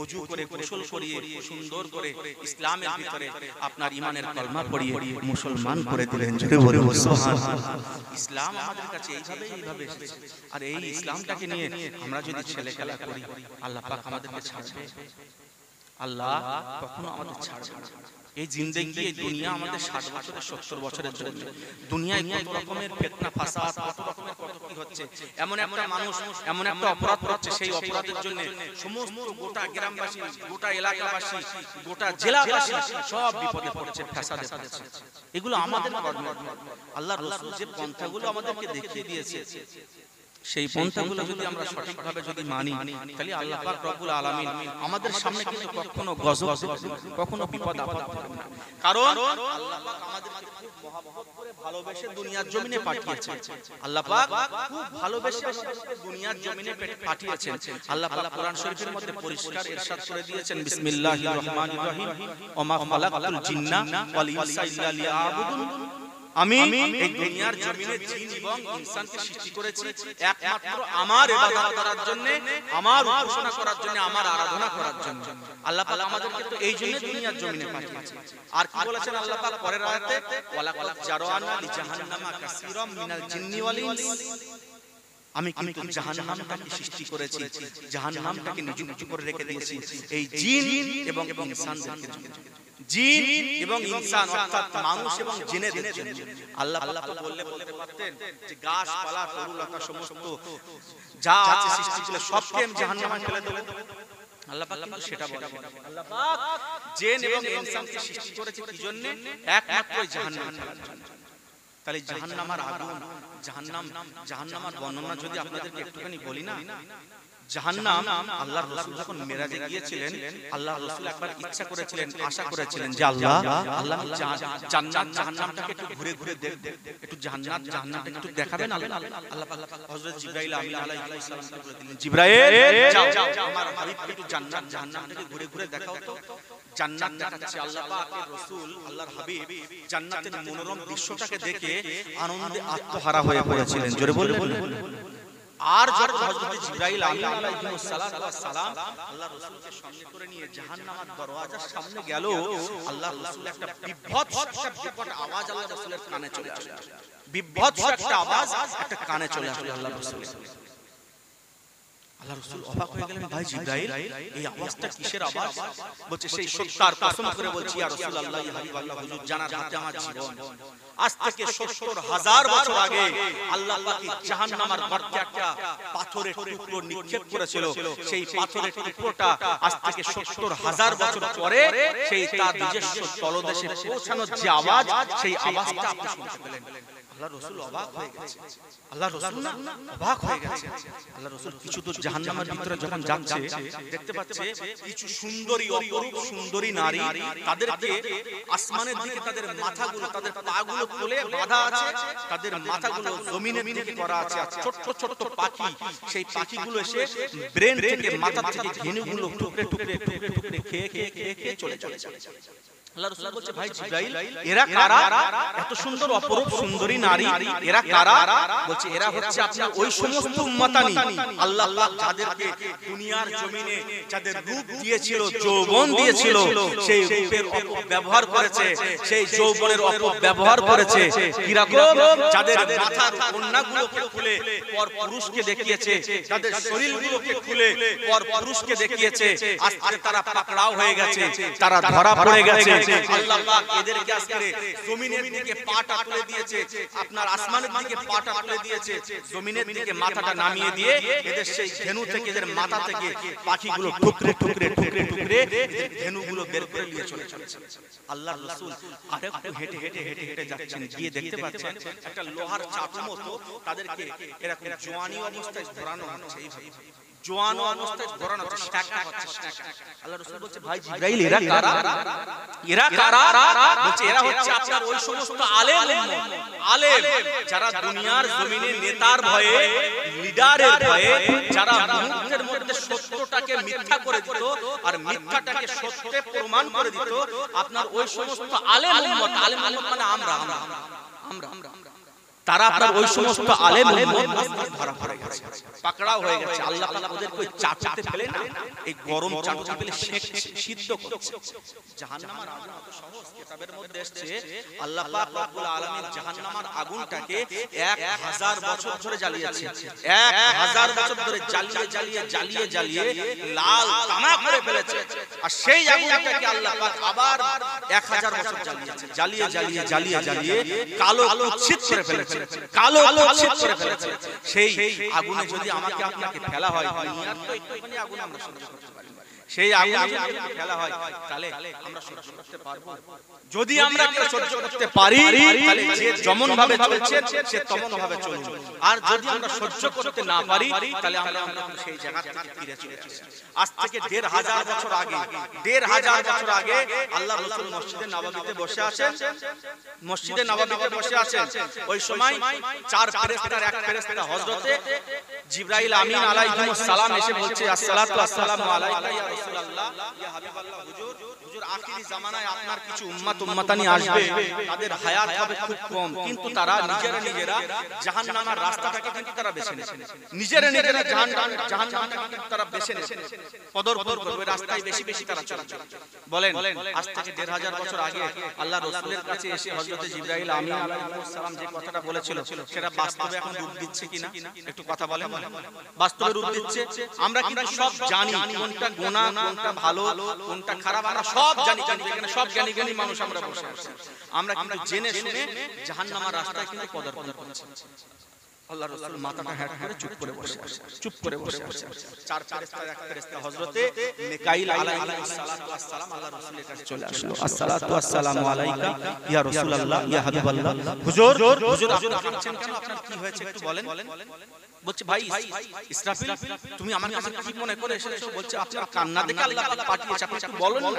Speaker 1: ওযু করে গোসল করিয়ে সুন্দর করে ইসলামের ভিতরে আপনার ঈমানের কলমা পড়িয়ে মুসলমান করে দিলেন। জোরে বলুন সুবহানাল্লাহ। ইসলাম আমাদের কাছে এইভাবে এসেছে, আর এই ইসলামটাকে নিয়ে আমরা যদি ছেলে খেলা করি আল্লাহ পাক আমাদেরকে ছাড়বে? আল্লাহ কখনো আমাদের ছাড়বে না। এই জিন্দেগি, এই দুনিয়া আমাদের 60 বছরের 70 বছরের জন্য। দুনিয়ায় কত রকমের ফিতনা ফাসাদ, কত রকমের কত কি হচ্ছে, এমন একটা মানুষ এমন একটা অপরাধ করছে, সেই অপরাধের জন্য সমস্ত গোটা গ্রামবাসী, গোটা এলাকাবাসী, গোটা জেলাবাসী সব বিপদে পড়ছে, ফ্যাসাদে পড়ছে। এগুলো আমাদের কর্ম। আল্লাহর রাসূল যে পন্থাগুলো আমাদেরকে দেখিয়ে দিয়েছে, সেই পন্থাগুলো যদি আমরা সঠিকভাবে যদি মানি, তাহলে আল্লাহ পাক রব্বুল আলামিন আমাদের সামনে কিন্তু কখনো গজব, কখনো বিপদ আপদ করবে না। কারণ আল্লাহ পাক আমাদেরকে খুব মহব্বত করে ভালোবেসে দুনিয়ার জমিনে পাঠিয়েছেন। আল্লাহ পাক খুব ভালোবেসে আমাদেরকে দুনিয়ার জমিনে পাঠিয়েছেন। আল্লাহ পাক কোরআন শরীফের মধ্যে পরিষ্কার ইরশাদ করে দিয়েছেন, বিসমিল্লাহির রহমানির রহিম, ওয়া মা খালাকাতুল জিন্না ওয়াল ইনসা ইল্লা লিয়াবুদুন। আমি এই দুনিয়ার জমিনে জিন এবং ইনসানকে সৃষ্টি করেছি একমাত্র আমার ইবাদত করার জন্য, আমার উপাসনা করার জন্য, আমার আরাধনা করার জন্য। আল্লাহ পাক আমাদেরকে তো এই জন্য দুনিয়ার জমিনে পাঠিয়েছেন। আর কি বলেছেন আল্লাহ পাক পরের আয়াতে, ওয়ালাকাদ জারানা লিজাহান্নামা কাসীরাম মিনাল জিন্নি ওয়াল ইনস। আমি কিন্তু জাহান্নামটাকে সৃষ্টি করেছি, জাহান্নামটাকে নিযুক্ত করে রেখে দিয়েছি এই জিন এবং ইনসানদের জন্য। জিন এবং ইনসান অর্থাৎ মানুষ এবং জিনেদের জন্য। আল্লাহ পাক বললে বলতে পারতেন যে গাছপালা তরুলতা সমস্ত যা আছে সৃষ্টি ছিল সবকে আমি জাহান্নামে ফেলে দেব, আল্লাহ পাক কিন্তু সেটা বলেন। আল্লাহ পাক জিন এবং ইনসানকে সৃষ্টি করেছে কি জন্য? একমাত্র জাহান্নাম ফেলার জন্য। তাহলে জাহান্নামের আগুন, জাহান্নামের বর্ণনা যদি আপনাদেরকে একটুখানি বলি না, জাহান্নাম আল্লাহর রাসূল যখন মিরাজে গিয়েছিলেন, আল্লাহর রাসূল একবার ইচ্ছা করেছিলেন, আশা করেছিলেন যে আল্লাহ জান্নাত জাহান্নামটাকে একটু ঘুরে ঘুরে দেখব, একটু জান্নাতটাকে একটু দেখাবেন আল্লাহ। আল্লাহ হযরত জিবরাইল আমিন আলাইহিস সালামকে বলে দিলেন, জিবরাইল যাও আমার হাবিবকে একটু জান্নাত জাহান্নামটাকে ঘুরে ঘুরে দেখাও তো। জান্নাত দেখাচ্ছে আল্লাহ পাকের রাসূল, আল্লাহর হাবিব জান্নাতের মনোরম দৃশ্যটাকে দেখে আনন্দে আত্মহারা হয়ে পড়েছিলেন। জোরে বললেন। আর যখন হযরত জিবরাইল আমিন আলাইহিস সালাম আল্লাহর রাসূলকে সঙ্গে করে নিয়ে জাহান্নামের দরওয়াজার সামনে গেল, আল্লাহর রাসূল একটা বিভৎস একটা বিকট আওয়াজ আল্লাহর রাসূলের কানে চলে আসলো। বিভৎস একটা আওয়াজ একটা কানে চলে আসলো আল্লাহর রাসূলের। আল্লাহর রাসূল অবাক হয়ে গেলেন, ভাই জিবরাইল এই আওয়াজটা কিসের আওয়াজ? বলছে সেই সত্তার কসম করে বলছি ইয়া রাসূলুল্লাহ, ইয়া হাবিবাল্লাহ, হুজুর জানার হাতে আমার জীবন। আজ থেকে ৭০,০০০ বছর আগে আল্লাহ পাক জাহান্নামের গর্তে একটা পাথরের টুকরো নিক্ষেপ করেছিল। সেই পাথরের টুকরোটা আজ থেকে ৭০,০০০ বছর পরে সেই তার নিজস্ব তলদেশে পৌঁছানোর যে আওয়াজ, সেই আওয়াজটা আপনি শুনতে পেলেন। আল্লাহর রাসূল অবাক হয়ে গেছে। আল্লাহর রাসূল না অবাক হয়ে গেছে। আল্লাহর রাসূল কিছু দূর জাহান্নামের ভিতরে যখন যাচ্ছে, দেখতে পাচ্ছে কিছু সুন্দরী অপরূপ সুন্দরী নারী, তাদেরকে আসমানের দিকে তাদের মাথাগুলো, তাদের পাগুলো তুলে বাঁধা আছে, তাদের মাথাগুলো জমিনের দিকে করা আছে। আর ছোট ছোট পাখি, সেই পাখিগুলো এসে ব্রেন থেকে মাথা থেকে ঘেনুগুলো টুকরে টুকরে টুকরে টুকরে খেয়ে খেয়ে খেয়ে খেয়ে চলে চলে চলে। আল্লাহর রাসূল বলছে, ভাই জিবরাইল এরা কারা? এত সুন্দর অপরূপ সুন্দরী নারী এরা কারা? বলছে এরা হচ্ছে আপনার ওই সমস্ত উম্মতানি আল্লাহ পাক যাদেরকে দুনিয়ার জমিনে যাদের রূপ দিয়েছিল, যৌবন দিয়েছিল, সেই রূপের অপব্যবহার করেছে, সেই যৌবনের অপব্যবহার করেছে। কিরকম? যাদের মাথার ওড়নাগুলোকে খুলে পর পুরুষকে দেখিয়েছে, যাদের শরীরগুলোকে খুলে পর পুরুষকে দেখিয়েছে। আজকে তারা পাকড়াও হয়ে গেছে, তারা ধরা পড়ে গেছে। আল্লাহ পাক এদেরকে আজকে জমিনের দিকে পাটা তুলে দিয়েছে, আপনার আসমানের দিকে পাটা তুলে দিয়েছে, জমিনের দিকে মাথাটা নামিয়ে দিয়ে এদের সেই ধেনু থেকে, এদের মাথা থেকে পাখিগুলো টুকরে টুকরে টুকরে টুকরে ধেনুগুলো বের করে নিয়ে চলে চলেছে। আল্লাহর রাসূল আরেকটু হেঁটে হেঁটে হেঁটে হেঁটে যাচ্ছেন, গিয়ে দেখতে পাচ্ছেন একটা লোহার চাটুর মতো তাদেরকে এরকম জওয়ানি অবস্থায় ধরানো হচ্ছে। এইভাবে জওয়ান অবস্থায় ধরানো হচ্ছে, টাকা হচ্ছে। আল্লাহর রাসূল বলছে, ভাই জিবরাইল এরা কারা? এরা কারা? বলছে এরা হচ্ছে আপনার ওই সমস্ত আলেম উম্মত, আলেম যারা দুনিয়ার জমিনে নেতার ভয়ে, লিডারের ভয়ে, যারা মুখের মধ্যে সত্যটাকে মিথ্যা করে দিত আর মিথ্যাটাকে সত্যে প্রমাণ করে দিত, আপনার ওই সমস্ত আলেম উম্মত। আলেম উম্মত মানে আমরা আমরা আমরা তারা আপনার ওই সমস্ত আলেম উম্মত ধরা পড়ে গেছে, পাকড়াও হয়ে গেছে। আল্লাহ পাক ওদেরকে ওই চাটুতে ফেলে না, এই গরম চাটুতে ফেলে সিদ্ধ করছে। জাহান্নামের আগুন এত সহজ, কিতাবের মধ্যে এসেছে আল্লাহ পাক রব্বুল আলামিন জাহান্নামের আগুনটাকে 1000 বছর ধরে জ্বালিয়েছে। 1000 বছর ধরে জ্বালিয়ে জ্বালিয়ে জ্বালিয়ে জ্বালিয়ে লাল তামা করে ফেলেছে। আর সেই আগুনটাকে আল্লাহ পাক আবার 1000 বছর জ্বালিয়েছে, জ্বালিয়ে জ্বালিয়ে জ্বালিয়ে জ্বালিয়ে কালো ছিট করে ফেলেছে, কালো ছিট করে ফেলেছে। সেই আগুনে যদি আমাকে আপনাকে ফেলা হয়, দুনিয়ার তো একটুখানি আগুন আমরা সহ্য করতে পারি, সেই আগুনে যদি ফেলা হয় তাহলে আমরা সহ্য করতে পারবো? যদি আমরা সহ্য করতে পারি তাহলে যে যেমন ভাবে চলছে সে তেমন ভাবে চলবে। আর যদি আমরা সহ্য করতে না পারি তাহলে আমরা সেই জায়গা থেকে ফিরে চলে আসি। আজ থেকে 1500 বছর আগে, 1500 বছর আগে আল্লাহর রাসূল মসজিদে নববীতে বসে আছেন, মসজিদে নববীতে বসে আছেন। ওই সময় 4 ফেরেশতার এক ফেরেশতা হযরতে জিবরাইল আমিন আলাইহিস সালাম এসে বলছে, আসসালাতু আসসালামু আলাইকা ইয়া রাসূলুল্লাহ, ইয়া হাবিবাল্লাহ, হুজুর আখিরি জামানায় আপনার কিছু উম্মত উম্মতানি আসবে, তাদের হায়াত হবে খুব কম, কিন্তু তারা নিজেরা জাহান্নামের রাস্তাটাকে কিন্তু তারা বেছে নেবে, নিজেরা জাহান্নামটাকে কিন্তু তারা বেছে নেবে, পদর্পণ করবে, রাস্তায় বেশি বেশি তারা চলবে। বলেন আজ থেকে 1500 বছর আগে আল্লাহর রাসূলের কাছে এসে হযরত জিবরাইল আমিন আলাইহিস সালাম যে কথাটা বলেছিল সেটা বাস্তবে এখন রূপ দিচ্ছে কিনা একটু কথা বলেন। বাস্তবে রূপ দিচ্ছে। আমরা কিন্তু সব জানি কোনটা গুনাহ, কোনটা ভালো, কোনটা খারাপ, আমরা সব জানি। এখানে সব জ্ঞানী মানুষ আমরা বসে আছি। আমরা কিন্তু জেনে শুনে জাহান্নামের রাস্তায় কিন্তু পদার্পণ করছি। আল্লাহ রাসূল মাথাটা হ্যাট করে চুপ করে বসে আছে, চুপ করে বসে আছে। চার ফেরেশতা, এক ফেরেশতা হযরতে মিকাইল আলাইহিস সালাতু ওয়াস সালাম আল্লাহ রাসূলের কাছে চলে আসলো। আসসালাতু ওয়াসসালামু আলাইকা ইয়া রাসূলুল্লাহ ইয়া হাবিবাল্লাহ। হুজুর হুজুর আপনি আছেন কেন, আপনার কি হয়েছে একটু বলেন। বলছে ভাই ইসরাফিল তুমি আমার কাছে কি মনে করে এসেছো? বলছে আপনার কান্না দেখে আল্লাহ পাক পাঠিয়েছে, আপনি একটু বলেন না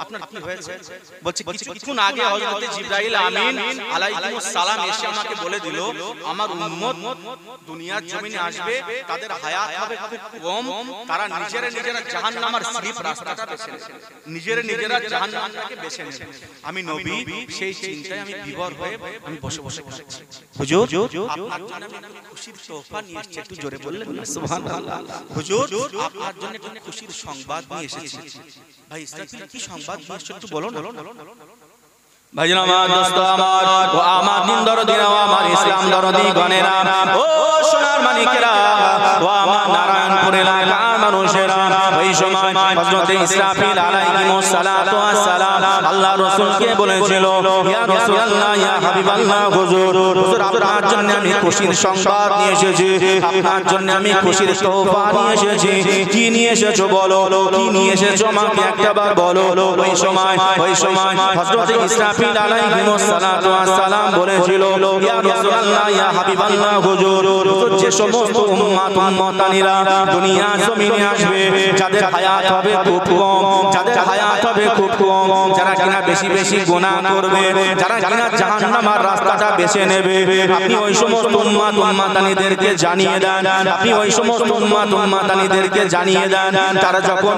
Speaker 1: আপনার কি হয়েছে। বলছে কিছুক্ষণ আগে হযরত জিবরাইল আমিন আলাইহিস সালাম এসে আমাকে বলে দিল আমার উম্মত দুনিয়ার জমিনে আসবে, তাদের হায়াত হবে খুব কম, তারা নিজেরা জাহান্নামের স্লিপ রাস্তাটা বেছে নেবে, নিজেরা জাহান্নামটাকে বেছে নেবে। আমি নবী সেই চিন্তায় আমি বিভোর হয়ে আমি বসে বসে কাঁদছি। হুজুর আপনার জন্য আমি খুশির তোহফা নিয়ে এসেছি, একটু জোরে বললেন না সুবহানাল্লাহ। হুজুর আপনার জন্য একটা খুশির সংবাদ নিয়ে এসেছি। ভাই ইসরাফিল কি সংবাদ নিয়ে এসেছো একটু বলো না। ভাইজান আমার, দোস্ত আমার, ও আমার দিন দরদিরা, ও আমার ইসলাম দরদি গণেরা, ও সোনার মানিকেরা, ও আমার নারায়ণপুর এলাকার মানুষেরা, ওই সময় হযরত ইসরাফিল আলাইহিস সালাতু ওয়াস সালাম আল্লাহ রাসূলকে বলেছিল ইয়া রাসূলুল্লাহ ইয়া হাবিবাল্লাহ, হুজুর আপনার জন্য আমি খুশির সংবাদ নিয়ে এসেছি, আপনার জন্য আমি খুশির তোহফা নিয়ে এসেছি। কি নিয়ে এসেছো বলো, কি নিয়ে এসেছো আমাকে একবার বলো। ওই সময় হযরত ইসরাফিল আলাইহিস সালাতু ওয়াস সালাম বলেছিল ইয়া রাসূলুল্লাহ ইয়া হাবিবাল্লাহ, হুজুর যে সমস্ত উম্মতানিরা দুনিয়া জমিনে আসবে, যাদের হায়াত হবে খুব কম, যারা কিনা বেশি বেশি গুনাহ করবে, যারা কিনা জাহান্নামের রাস্তাটা বেছে নেবে, আপনি ওই সমস্ত উম্মতানিদেরকে জানিয়ে দেন, আপনি ওই সমস্ত উম্মতানিদেরকে জানিয়ে দেন তারা যখন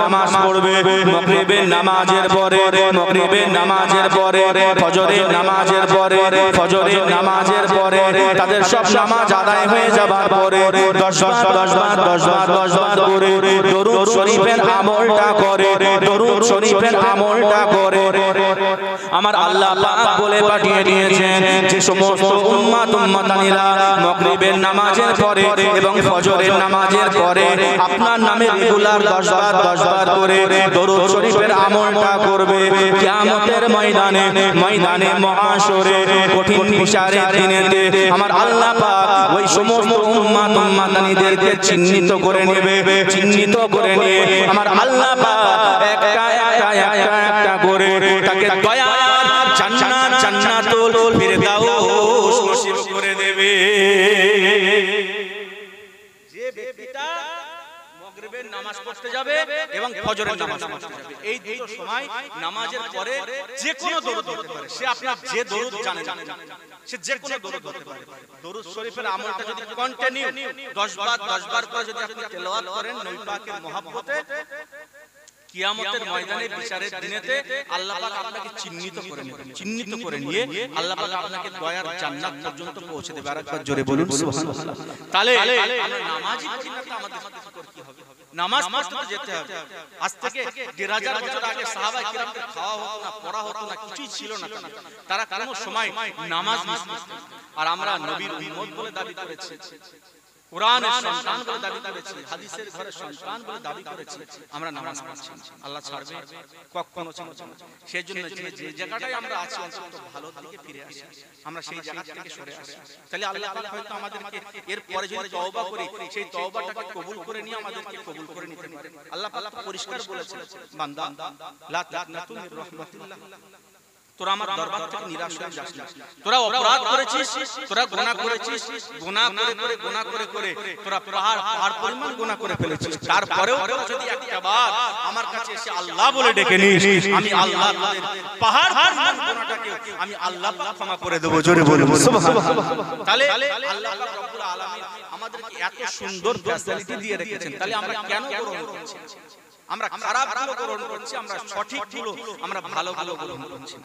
Speaker 1: নামাজ পড়বে, মাগরিবের নামাজের পরে, ফজরের নামাজের পরে তাদের সব নামাজ আদায় হয়ে যাবার পরে 10 বার করে দরুদ শরীফের আমলটা করে, আমার আল্লাহ পাক বলে পাঠিয়ে দিয়েছেন যে সমস্ত উম্মতানিরা মাগরিবের নামাজের পরে এবং ফজরের নামাজের পরে আপনার নামে রেগুলার 10 বার করে দরুদ শরীফের আমলটা করবে, কিয়ামতের ময়দানে মহাশরে কঠিন বিচারের দিনেতে আমার আল্লাহ পাক ওই সমস্ত উম্মতানিদেরকে চিহ্নিত করে নিয়ে আমার আল্লাহ পাক একটা করে তাকে দয়ার জান্নাতুল ফিরদাউস নসিব করে দেবে। যে ব্যক্তিটা মাগরিবের নামাজ পড়তে যাবে এবং ফজরের নামাজ পড়তে যাবে, এই দুটো সময় নামাজের পরে যে কোনো দরুদ হতে পারে, সে আপনার যে দরুদ জানেন সে যে কোনো দরুদ হতে পারে। দরুদ শরীফের আমলটা যদি কন্টিনিউ 10 বার করে যদি আপনি তেলাওয়াত করেন নবী পাকের মহব্বতে, কিয়ামতের ময়দানে বিচারের দিনেতে আল্লাহ পাক আপনাকে চিহ্নিত করে নিয়ে আল্লাহ পাক আপনাকে দয়ার জান্নাত পর্যন্ত পৌঁছে দেবে। আরেকবার জোরে বলুন সুবহানাল্লাহ। তাহলে আমরা নামাজি পরিণত আমাদের কি হবে? নামাজ পড়তে যেতে হবে। আজ থেকে 1000 বছর আগে সাহাবায়ে কিরামদের খাওয়া হতো না, পড়া হতো না, কিছুই ছিল না, তারা কোনো সময় নামাজ মিস করতেন। আর আমরা নবীর উম্মত বলে দাবি করেছি, কোরআনের সন্তান বলে দাবি করেছি, হাদিসের ঘরের সন্তান বলে দাবি করেছি, আমরা নামাজ পড়ছি না। আল্লাহ ছাড়বে কখনো ছাড়বে না। সেজন্য যে জায়গাটায় আমরা আছি অন্তত ভালো দিকে ফিরে আসি, আমরা সেই জায়গা থেকে সরে আসি। তাহলে আল্লাহ পাক হয়তো আমাদেরকে এর পরে যদি তওবা করি সেই তওবাটাকে কবুল করে নিয়ে আমাদেরকে কবুল করে নিতে পারে। আল্লাহ পাক পরিষ্কার বলেছেন বান্দা লা তাকনাতু মির রাহমাতিল্লাহ, তোরা আমার দরবার থেকে নিরাশ হয়ে যাস না। তোরা অপরাধ করেছিস, তোরা গুনাহ করেছিস, গুনাহ করে তোরা পাহাড় পরিমাণ গুনাহ করে ফেলেছিস, তারপরেও যদি একবার আমার কাছে এসে আল্লাহ বলে ডেকে নিস, আমি আল্লাহ তোদের পাহাড় পরিমাণ গুনাহটাকে আমি আল্লাহ ক্ষমা করে দেব। জোরে বলুন সুবহানাল্লাহ। তাহলে আল্লাহ পাক রব্বুল আলামিন আমাদেরকে এত সুন্দর ফ্যাসিলিটি দিয়ে রেখেছেন, তাহলে আমরা কেন গ্রহণ করছি? আমরা খারাপগুলো গ্রহণ করছি, আমরা সঠিকগুলো, আমরা ভালোগুলো গ্রহণ করছি।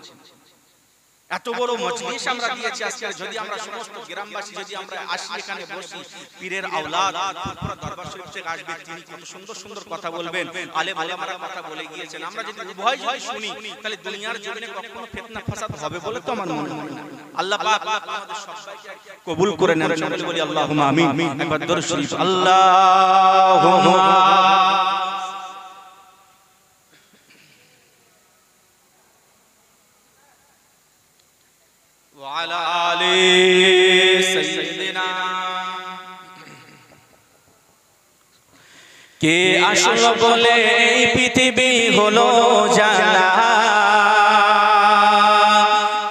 Speaker 1: এত বড় মজলিস আমরা দিয়েছি আজকে, যদি আমরা সমস্ত গ্রামবাসী যদি আমরা আসি এখানে বসি, পীরের আওলাদ পুরো দরবার শরীফ থেকে আসবে, তিনি কত সুন্দর সুন্দর কথা বলবেন, আলেম ওলামারা কথা বলে গিয়েছেন, আমরা যদি উভয় যদি শুনি তাহলে দুনিয়ার জমিনে কখনো ফিতনা ফাসাদ হবে বলে তো আমার মনে হয় না। আল্লাহ পাক আমাদের সবাইকে কবুল করে নেন, সকলে বলি আল্লাহুম্মা আমিন। একবার দরুদ শরীফ আল্লাহুম্মা وعلى آله কে আসলো বলে এই পৃথিবী হলো জানা,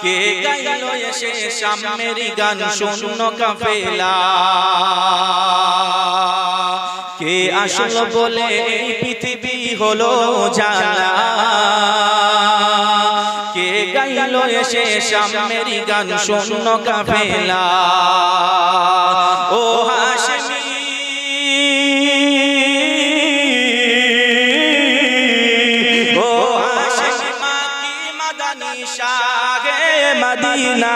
Speaker 1: কে গাইলো এসে সামের গান শূন্য কাফেলা, কে আসলো বলে এই পৃথিবী হলো জানা, কে গাইলো এসে সামের গান শূন্য কাফেলা। ও হাশমি মদিনা,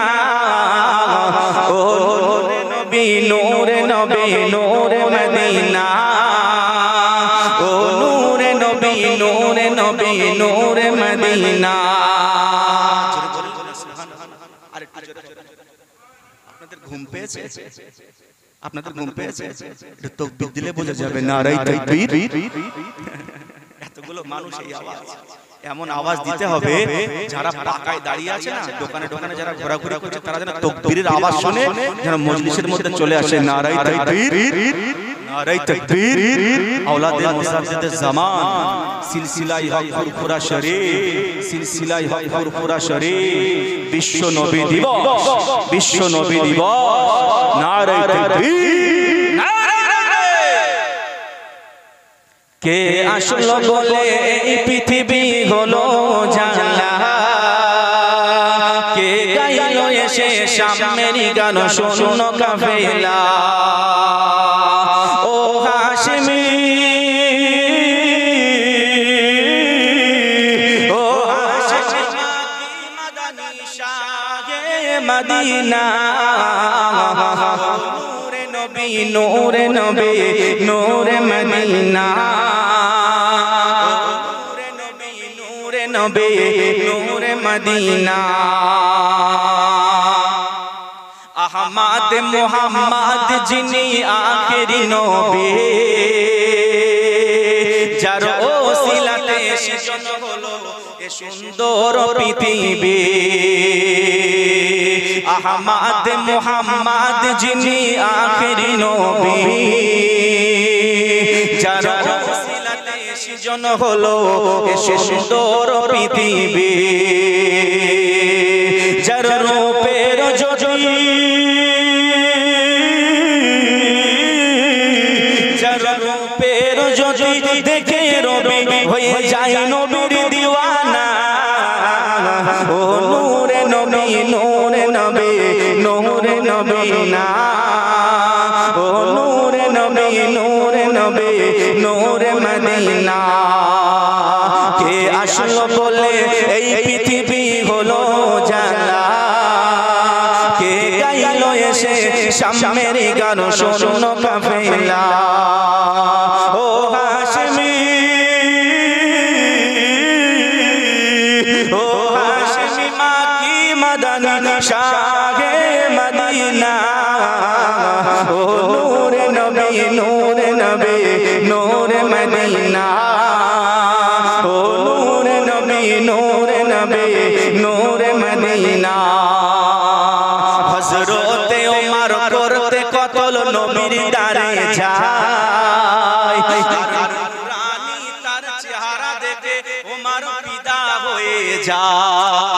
Speaker 1: ও নূরে নবী নূরে নবী নূরে মদিনা, ও নূরে নবী নূরে নবী নূরে মদিনা। আপনাদের ঘুম পেয়েছে? আপনাদের ঘুম পেয়েছে? এটা তাকবীর দিলে বোঝা যাবে নারায়ে তাকবীর। এতগুলো মানুষ এই আওয়াজ, এমন আওয়াজ দিতে হবে যারা পাকায় দাঁড়িয়ে আছে না, দোকানে দোকানে যারা ঘোরাঘুরি করছে, তারা যেন তাকবীরের আওয়াজ শুনে যেন মজলিসের মধ্যে চলে আসে নারায়ে তাকবীর নারায়ে তাকবীর। আওলাদে মুসাদ্দিদ জামান সিলসিলায়ে হক ফুরফুরা শরীফ, সিলসিলায়ে হক ফুরফুরা শরীফ, বিশ্ব নবী দিবস, বিশ্ব নবী দিবস, নারায়ে তাকবীর। কে আসলো বলে এই পৃথিবী হলো জানা, কে গাইলো এসে সামের গান শূন্য কাফেলা। ও হাশমি ও হাশমি মাদানী শাহে মদিনা, নূরে নবী নূরে নবী নূরে মদিনা, নবী নূরে মদিনা। আহমদ মুহাম্মদ যিনি আখেরি নবী, যার ওসিলাতে সৃজন হলো এ সুন্দর পৃথিবী। আহমদ মুহাম্মদ যিনি আখেরি নবী, যার ওসিলাতে সৃজন হলো এ সুন্দর পৃথিবী। যার রূপের জ্যোতি, যার রূপের জ্যোতি দেখে রবি হয়ে যায় নবীর দিওয়ানা। ও নূরে নবী নূরে নবী নূরে নবী না, ও নূরে নবী নূরে নবী নূরে মদিনা। কে আসলো বলে এই পৃথিবী হলো জানা, কে গাইলো এসে সামের গান শূন্য কাফেলা। ও হাশমি ও হাশমি মাকি মাদানী শাহে মদিনা, ও নূরে নবী নূরে নবী নূরে মদিনা, ও নূরে নবী নূরে নবী নূরে মদিনা। হযরতে ওমর করতে কতল নবীর দারে যায়, রানী তার চেহারা দেখে ওমর ফিদা হয়ে যায়।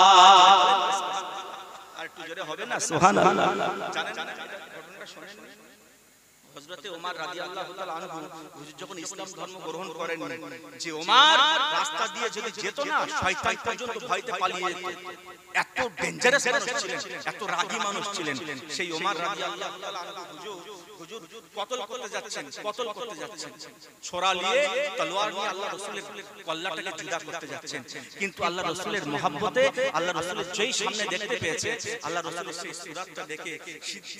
Speaker 1: আর একটু জোরে হবে না সুবহানাল্লাহ। জানেন ঘটনাটা শুনেন? হযরতে ওমর রাদিয়াল্লাহু তাআলা আনহু হুজুর যখন ইসলাম ধর্ম গ্রহণ করেন, যে ওমর রাস্তা দিয়ে যদি যেত না শয়তান পর্যন্ত ভয়তে পালিয়ে যেত। এত ডেঞ্জারাস মানুষ ছিলেন, এত রাগী মানুষ ছিলেন সেই ওমর রাদিয়াল্লাহু তাআলা আনহু। হুজুর কতল করতে যাচ্ছেন, কতল করতে যাচ্ছেন, ছোরা নিয়ে তলোয়ার নিয়ে আল্লাহ রাসূলের কল্লাটাকে জুদা করতে যাচ্ছেন। কিন্তু আল্লাহ রাসূলের মহব্বতে আল্লাহ রাসূলের যেই সামনে দেখতে পেয়েছে, আল্লাহ রাসূলের সেই সুরাতটা দেখে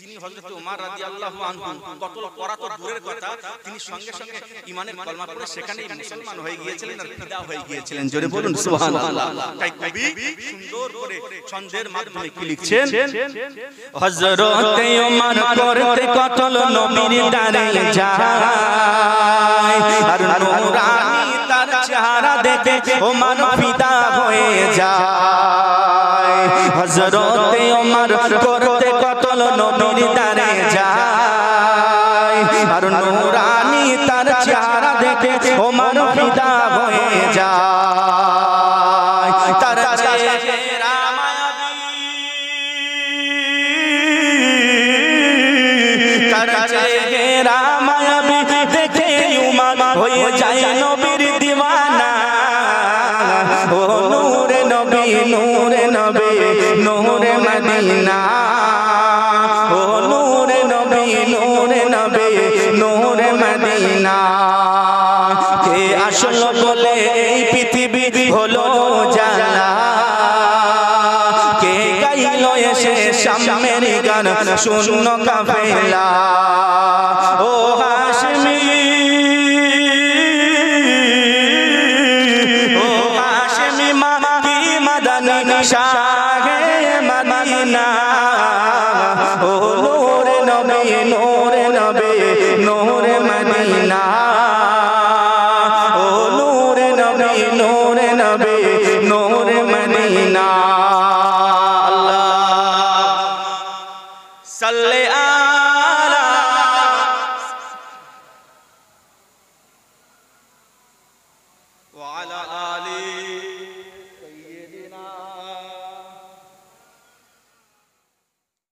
Speaker 1: তিনি হযরত ওমর রাদিয়াল্লাহু আনহু কতল করা তো দূরের কথা, তিনি সঙ্গে সঙ্গে ঈমানের কলমা পড়ে সেখানেই মুসলমান হয়ে গিয়েছিলেন আর ফিদা হয়ে গিয়েছিলেন। জোরে বলুন সুবহানাল্লাহ। তাই কবি সুন্দর করে ছন্দের মাধ্যমে কি লিখছেন? হযরতে ওমর করতে কতল নবীর দারে যায়, আর নূরানী তার চেহারা দেখে ওমর ফিদা হয়ে যায়। হযরতে ওমর করতে কতল নবীর দারে যায়, আর নূরানী তার চেহারা দেখে দেখে ওমর ফিদা হয়ে যায় তার চেহারা মায়াবী তার চেহারা মায়াবী দেখে উমর হয়ে যায় নবীর দিওয়ানা ও নূরে নবী নূরে নবী নূরে মদিনা ও নূরে নবী নূরে নবী নূরে মদিনা কে আসলো বলে এই পৃথিবী হলো জানা কে গাইলো এসে শামের গান শূন্য কাফেলা ও হাশমি ও হাশমি মাকি মাদানী শাহে মদিনা ও নূরে নবী নূরে নবী নূরে মদিনা ও নূরে নবী নূরে নবী নূরে মদিনা আল্লাহ সাল্লি